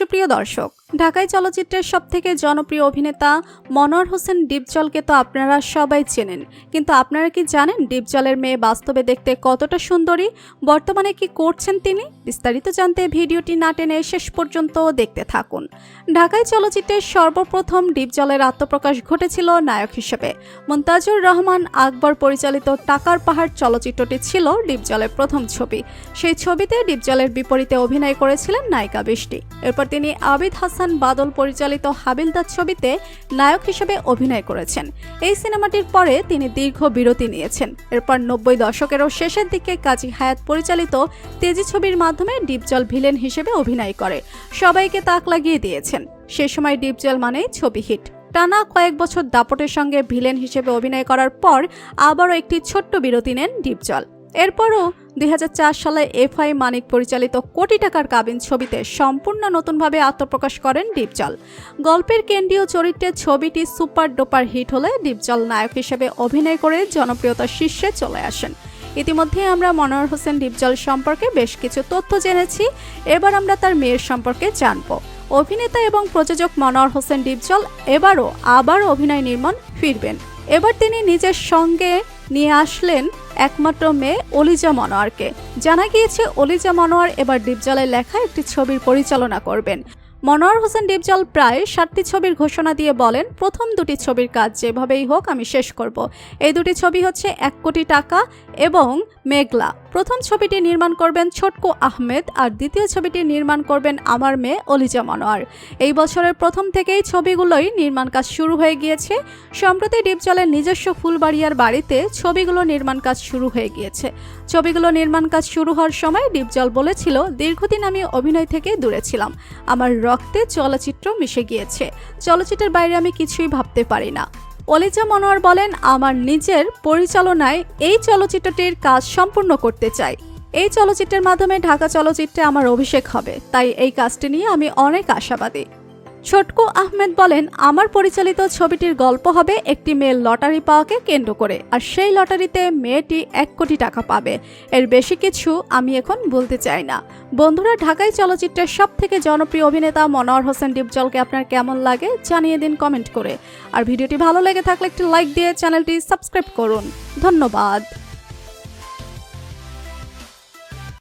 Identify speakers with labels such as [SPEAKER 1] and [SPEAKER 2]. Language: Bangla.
[SPEAKER 1] সুপ্রিয় দর্শক, ঢাকাই চলচ্চিত্রের সবথেকে জনপ্রিয় অভিনেতা মনোয়ার হোসেন ডিপজলকে তো আপনারা সবাই চেনেন, কিন্তু আপনারা কি জানেন ডিপজলের মেয়ে বাস্তবে দেখতে কতটা সুন্দরী, বর্তমানে কি করছেন তিনি? বিস্তারিত জানতে ভিডিওটি না টেনে শেষ পর্যন্ত দেখতে থাকুন। ঢাকাই চলচ্চিত্রের সর্বপ্রথম ডিপজলের আত্মপ্রকাশ ঘটেছিল নায়ক হিসেবে। মুনতাজুর রহমান আকবর পরিচালিত টাকার পাহাড় চলচ্চিত্রটি ছিল ডিপজলের প্রথম ছবি। সেই ছবিতে ডিপজলের বিপরীতে অভিনয় করেছিলেন নায়িকা বৃষ্টি। এরপর তিনি আবিদ হাসান বাদল পরিচালিত হাবিলদার ছবিতে নায়ক হিসেবে অভিনয় করেছেন। এই সিনেমাটির পরে তিনি দীর্ঘ বিরতি নিয়েছেন। এরপর 90 দশকেরও শেষের দিকে কাজী হায়াত পরিচালিত তেজি ছবির মাধ্যমে ডিপজল ভিলেন হিসেবে অভিনয় করে সবাইকে তাক লাগিয়ে দিয়েছেন। সে সময় ডিপজল মানেই ছবি হিট। টানা কয়েক বছর দাপটের সঙ্গে ভিলেন হিসেবে অভিনয় করার পর আবারও একটি ছোট্ট বিরতি নেন ডিপজল। এরপরও 2004 সালে এফআই মানিক পরিচালিত কোটি টাকার কাবিন ছবিতে সম্পূর্ণ নতুনভাবে আত্মপ্রকাশ করেন ডিপজল। গল্পের কেন্দ্রীয় চরিত্রে ছবিটি সুপার ডুপার হিট হলে ডিপজল নায়ক হিসেবে অভিনয় করে জনপ্রিয়তার শীর্ষে চলে আসেন। ইতিমধ্যে আমরা মনোয়ার হোসেন ডিপজল সম্পর্কে বেশ কিছু তথ্য জেনেছি। এবার আমরা তার মেয়ের সম্পর্কে জানব। অভিনেতা এবং প্রযোজক মনোয়ার হোসেন ডিপজল আবার অভিনয় নির্মাণ ফিরবেন। এবার তিনি নিজের সঙ্গে নিয়ে আসলেন একমাত্র মেয়ে অলিজা মনোয়ারকে। জানা গিয়েছে অলিজা মনোয়ার এবার ডিপজলের লেখা একটি ছবির পরিচালনা করবেন। মনোয়ার হোসেন ডিপজল প্রায় 7টি ছবির ঘোষণা দিয়ে বলেন, প্রথম দুটি ছবির কাজ যেভাবেই হোক আমি শেষ করব। এই দুটি ছবি হচ্ছে 1 কোটি টাকা এবং মেঘলা। প্রথম ছবিটি নির্মাণ করবেন ছোটকু আহমেদ আর দ্বিতীয় ছবিটি নির্মাণ করবেন আমার মেয়ে অলিজা মনোয়ার। এই বছরের প্রথম থেকেই ছবিগুলোই নির্মাণ কাজ শুরু হয়ে গিয়েছে। সম্প্রতি ডিপজলের নিজস্ব ফুলবাড়িয়ার বাড়িতে ছবিগুলো নির্মাণ কাজ শুরু হয়ে গিয়েছে। ছবিগুলো নির্মাণ কাজ শুরু হওয়ার সময় ডিপজল বলেছিল, দীর্ঘদিন আমি অভিনয় থেকে দূরে ছিলাম, আমার রক্তে চলচ্চিত্র মিশে গিয়েছে, চলচ্চিত্রের বাইরে আমি কিছুই ভাবতে পারি না। অলিজা মনোয়ার বলেন, আমার নিজের পরিচালনায় এই চলচ্চিত্রটির কাজ সম্পূর্ণ করতে চাই। এই চলচ্চিত্রের মাধ্যমে ঢাকা চলচ্চিত্রে আমার অভিষেক হবে, তাই এই কাজটি নিয়ে আমি অনেক আশাবাদী। ছোটকু আহমেদ বলেন, আমার পরিচালিত ছবিটির গল্প হবে একটি মেয়ের লটারি পাওয়াকে কেন্দ্র করে, আর সেই লটারিতে মেয়েটি 1 কোটি টাকা পাবে। এর বেশি কিছু আমি এখন বলতে চাই না। বন্ধুরা, ঢাকাই চলচ্চিত্রের সবথেকে জনপ্রিয় অভিনেতা মনোয়ার হোসেন ডিপজলকে আপনার কেমন লাগে জানিয়ে দিন কমেন্ট করে। আর ভিডিওটি ভালো লেগে থাকলে একটি লাইক দিয়ে চ্যানেলটি সাবস্ক্রাইব করুন। ধন্যবাদ।